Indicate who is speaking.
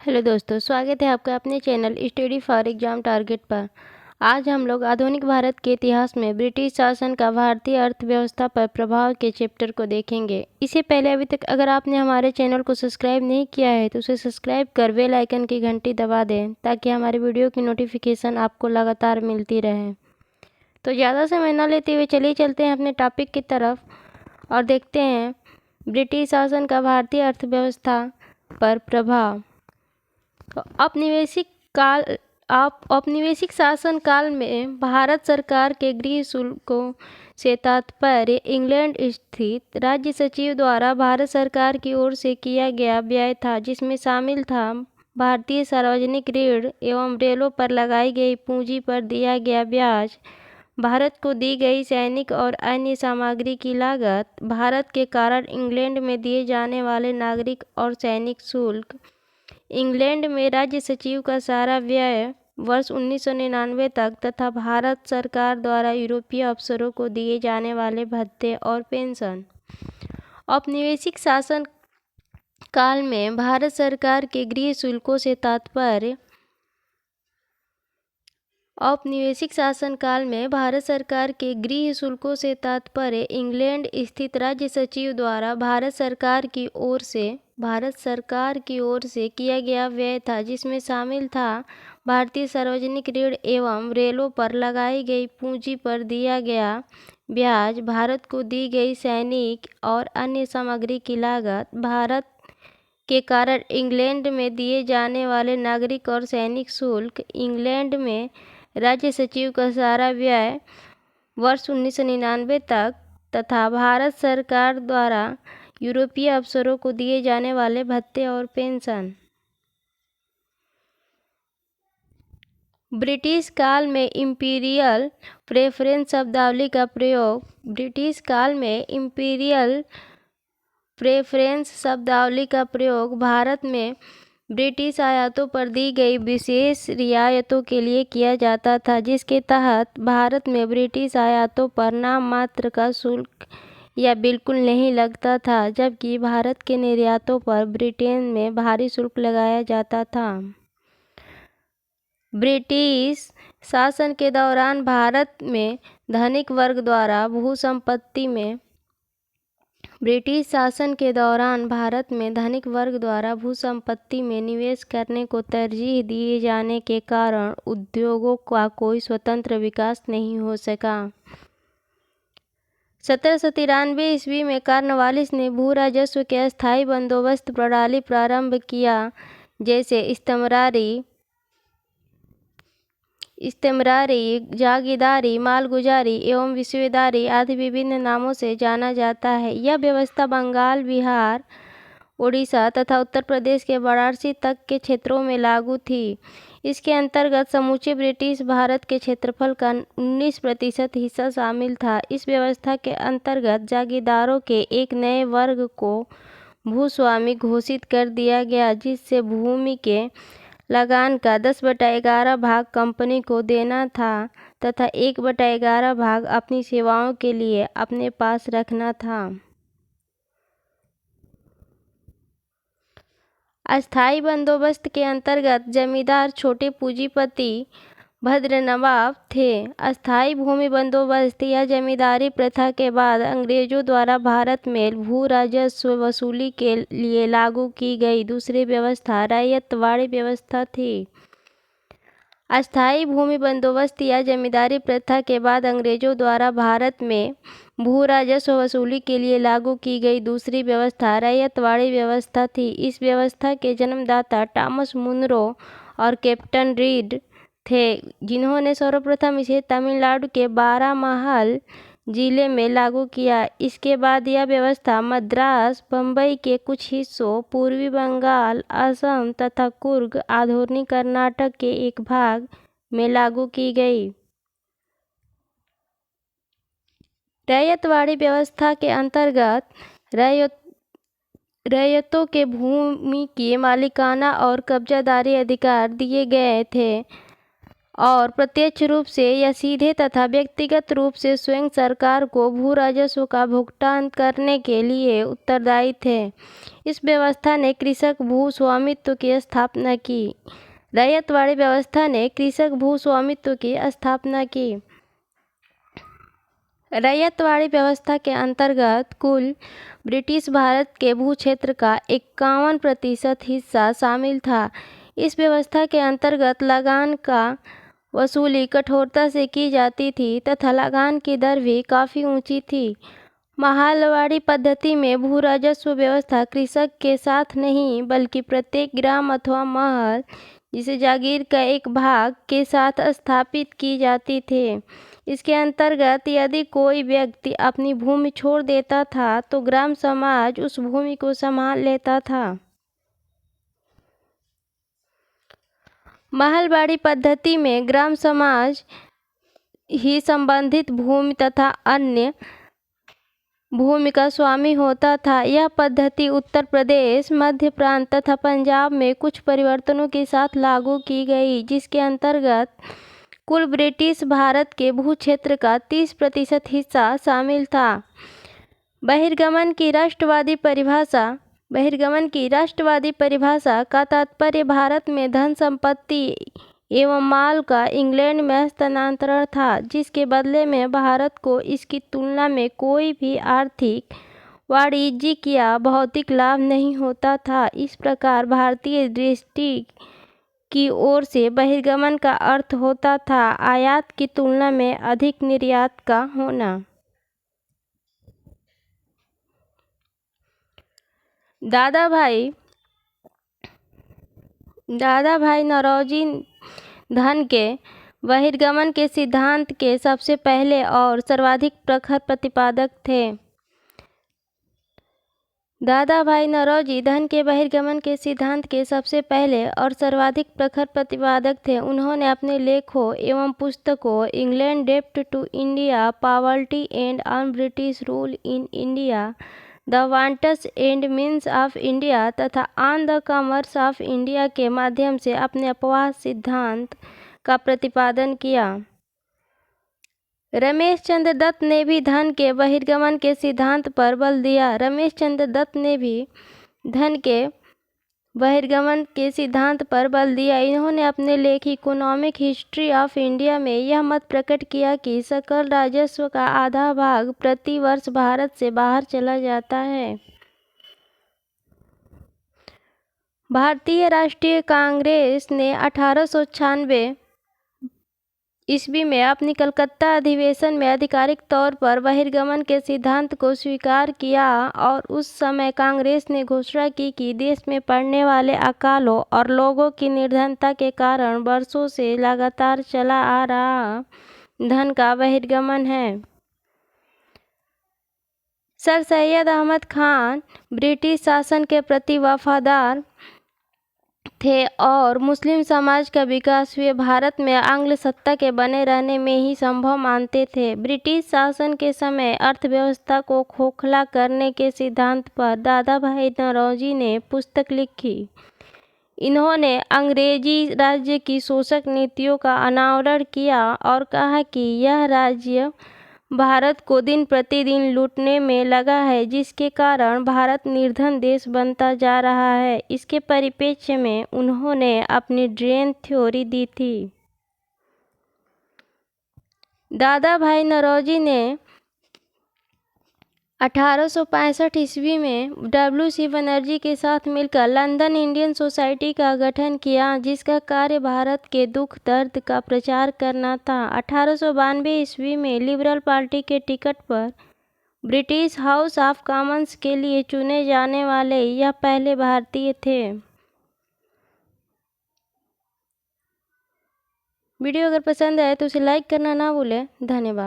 Speaker 1: Hello दोस्तों, स्वागत है आपका अपने channel study for exam target पर। आज हम लोग आधुनिक भारत के इतिहास में ब्रिटिश शासन का भारतीय अर्थव्यवस्था पर प्रभाव के चैप्टर को देखेंगे। इससे पहले अभी तक अगर आपने हमारे चैनल को सब्सक्राइब नहीं किया है तो उसे सब्सक्राइब कर बेल आइकन की घंटी दबा दें ताकि हमारे वीडियो की नोटिफिकेशन आपको लगातार मिलती रहे। तो ज़्यादा समय न लेते हुए चलिए चलते हैं अपने टॉपिक की तरफ और देखते हैं ब्रिटिश शासन का भारतीय अर्थव्यवस्था पर प्रभाव। तो औपनिवेशिक शासन काल में भारत सरकार के गृह शुल्कों से तात्पर्य इंग्लैंड स्थित राज्य सचिव द्वारा भारत सरकार की ओर से किया गया व्यय था, जिसमें शामिल था भारतीय सार्वजनिक ऋण एवं रेलों पर लगाई गई पूंजी पर दिया गया ब्याज, भारत को दी गई सैनिक और अन्य सामग्री की लागत, भारत के कारण इंग्लैंड में दिए जाने वाले नागरिक और सैनिक शुल्क, इंग्लैंड में राज्य सचिव का सारा व्यय वर्ष 1999 तक तथा भारत सरकार द्वारा यूरोपीय अफसरों को दिए जाने वाले भत्ते और पेंशन। औपनिवेशिक शासन काल में भारत सरकार के गृह शुल्कों से तात्पर्य औपनिवेशिक शासन काल में भारत सरकार के गृह शुल्कों से तात्पर्य इंग्लैंड स्थित राज्य सचिव द्वारा भारत सरकार की ओर से किया गया व्यय था, जिसमें शामिल था भारतीय सार्वजनिक ऋण एवं रेलों पर लगाई गई पूंजी पर दिया गया ब्याज, भारत को दी गई सैनिक और अन्य सामग्री की लागत, भारत के कारण इंग्लैंड में दिए जाने वाले नागरिक और सैनिक शुल्क, इंग्लैंड में राज्य सचिव का सारा व्यय वर्ष 1999 तक तथा भारत सरकार द्वारा यूरोपीय अफसरों को दिए जाने वाले भत्ते और पेंशन। ब्रिटिश काल में इंपीरियल प्रेफरेंस शब्दावली का प्रयोग ब्रिटिश काल में इंपीरियल प्रेफरेंस शब्दावली का प्रयोग भारत में ब्रिटिश आयातों पर दी गई विशेष रियायतों के लिए किया जाता था, जिसके तहत भारत में ब्रिटिश आयातों पर नाम मात्र का शुल्क या बिल्कुल नहीं लगता था, जबकि भारत के निर्यातों पर ब्रिटेन में भारी शुल्क लगाया जाता था। ब्रिटिश शासन के दौरान भारत में धनिक वर्ग द्वारा भूसंपत्ति में निवेश करने को तरजीह दिए जाने के कारण उद्योगों का कोई स्वतंत्र विकास नहीं हो सका। 1793 ईस्वी में कॉर्नवालिस ने भू राजस्व के अस्थायी बंदोबस्त प्रणाली प्रारंभ किया, जैसे इस्तेमरारी, जागीरदारी, मालगुजारी एवं विश्वेदारी आदि विभिन्न नामों से जाना जाता है। यह व्यवस्था बंगाल, बिहार, उड़ीसा तथा उत्तर प्रदेश के वाराणसी तक के क्षेत्रों में लागू थी। इसके अंतर्गत समूचे ब्रिटिश भारत के क्षेत्रफल का 19% हिस्सा शामिल था। इस व्यवस्था के अंतर्गत जागीरदारों के एक नए वर्ग को भूस्वामी घोषित कर दिया गया, जिससे भूमि के लगान का 10/11 भाग कंपनी को देना था तथा 1/11 भाग अपनी सेवाओं के लिए अपने पास रखना था। अस्थायी बंदोबस्त के अंतर्गत जमींदार छोटे पूंजीपति भद्र नवाब थे। अस्थायी भूमि बंदोबस्त या जमींदारी प्रथा के बाद अंग्रेजों द्वारा भारत में भू राजस्व वसूली के लिए लागू की गई दूसरी व्यवस्था रैयतवाड़ी व्यवस्था थी। अस्थायी भूमि बंदोबस्त या जमींदारी प्रथा के बाद अंग्रेजों द्वारा भारत में भू राजस्व वसूली के लिए लागू की गई दूसरी व्यवस्था रैयतवाड़ी व्यवस्था थी। इस व्यवस्था के जन्मदाता टॉमस मुनरो और कैप्टन रीड थे, जिन्होंने सर्वप्रथम इसे तमिलनाडु के बारामहल जिले में लागू किया। इसके बाद यह व्यवस्था मद्रास, बम्बई के कुछ हिस्सों, पूर्वी बंगाल, असम तथा कुर्ग, आधुनिक कर्नाटक के एक भाग में लागू की गई। रैयतवाड़ी व्यवस्था के अंतर्गत रैयतों के भूमि की मालिकाना और कब्जादारी अधिकार दिए गए थे। और प्रत्यक्ष रूप से या सीधे तथा व्यक्तिगत रूप से स्वयं सरकार को भू राजस्व का भुगतान करने के लिए उत्तरदायी थे। इस व्यवस्था ने कृषक भू स्वामित्व की स्थापना की। रैयतवाड़ी व्यवस्था ने कृषक भू स्वामित्व की स्थापना की। रैयतवाड़ी व्यवस्था के अंतर्गत कुल ब्रिटिश भारत के भू क्षेत्र का 51% हिस्सा शामिल था। इस व्यवस्था के अंतर्गत लगान का वसूली कठोरता से की जाती थी तथा लगान की दर भी काफ़ी ऊंची थी। महलवाड़ी पद्धति में भू राजस्व व्यवस्था कृषक के साथ नहीं बल्कि प्रत्येक ग्राम अथवा महल, जिसे जागीर का एक भाग, के साथ स्थापित की जाती थी। इसके अंतर्गत यदि कोई व्यक्ति अपनी भूमि छोड़ देता था तो ग्राम समाज उस भूमि को संभाल लेता था। महलवाड़ी पद्धति में ग्राम समाज ही संबंधित भूमि तथा अन्य भूमि का स्वामी होता था। यह पद्धति उत्तर प्रदेश, मध्य प्रांत तथा पंजाब में कुछ परिवर्तनों के साथ लागू की गई, जिसके अंतर्गत कुल ब्रिटिश भारत के भू क्षेत्र का 30% हिस्सा शामिल था। बहिर्गमन की राष्ट्रवादी परिभाषा का तात्पर्य भारत में धन संपत्ति एवं माल का इंग्लैंड में हस्तांतरण था, जिसके बदले में भारत को इसकी तुलना में कोई भी आर्थिक, वाणिज्यिक या भौतिक लाभ नहीं होता था। इस प्रकार भारतीय दृष्टि की ओर से बहिर्गमन का अर्थ होता था आयात की तुलना में अधिक निर्यात का होना। दादा भाई नौरोजी धन के बहिर्गमन के सिद्धांत के सबसे पहले और सर्वाधिक प्रखर प्रतिपादक थे। दादा भाई नौरोजी धन के बहिर्गमन के सिद्धांत के सबसे पहले और सर्वाधिक प्रखर प्रतिपादक थे। उन्होंने अपने लेखों एवं पुस्तकों इंग्लैंड डेप्ट to India, poverty and on British rule in India, the wants and means of India तथा on the commerce of India के माध्यम से अपने अपवाह सिद्धांत का प्रतिपादन किया। रमेश चंद्र दत्त ने भी धन के बहिर्गमन के सिद्धांत पर बल दिया। इन्होंने अपने लेख इकोनॉमिक हिस्ट्री ऑफ इंडिया में यह मत प्रकट किया कि सकल राजस्व का आधा भाग प्रति वर्ष भारत से बाहर चला जाता है। भारतीय राष्ट्रीय कांग्रेस ने 1896 ईस्वी में अपनी कलकत्ता अधिवेशन में आधिकारिक तौर पर बहिर्गमन के सिद्धांत को स्वीकार किया और उस समय कांग्रेस ने घोषणा की कि देश में पड़ने वाले अकालों और लोगों की निर्धनता के कारण वर्षों से लगातार चला आ रहा धन का बहिर्गमन है। सर सैयद अहमद खान ब्रिटिश शासन के प्रति वफादार थे और मुस्लिम समाज का विकास वे भारत में आंग्ल सत्ता के बने रहने में ही संभव मानते थे। ब्रिटिश शासन के समय अर्थव्यवस्था को खोखला करने के सिद्धांत पर दादा भाई नौरोजी ने पुस्तक लिखी। इन्होंने अंग्रेजी राज्य की शोषक नीतियों का अनावरण किया और कहा कि यह राज्य भारत को दिन प्रतिदिन लूटने में लगा है, जिसके कारण भारत निर्धन देश बनता जा रहा है। इसके परिप्रेक्ष्य में उन्होंने अपनी ड्रेन थ्योरी दी थी। दादा भाई नौरोजी ने 1865 ईस्वी में W.C. बनर्जी के साथ मिलकर लंदन इंडियन सोसाइटी का गठन किया, जिसका कार्य भारत के दुख दर्द का प्रचार करना था। 1892 ईस्वी में लिबरल पार्टी के टिकट पर ब्रिटिश हाउस ऑफ कॉमन्स के लिए चुने जाने वाले यह पहले भारतीय थे। वीडियो अगर पसंद आए तो उसे लाइक करना ना भूलें। धन्यवाद।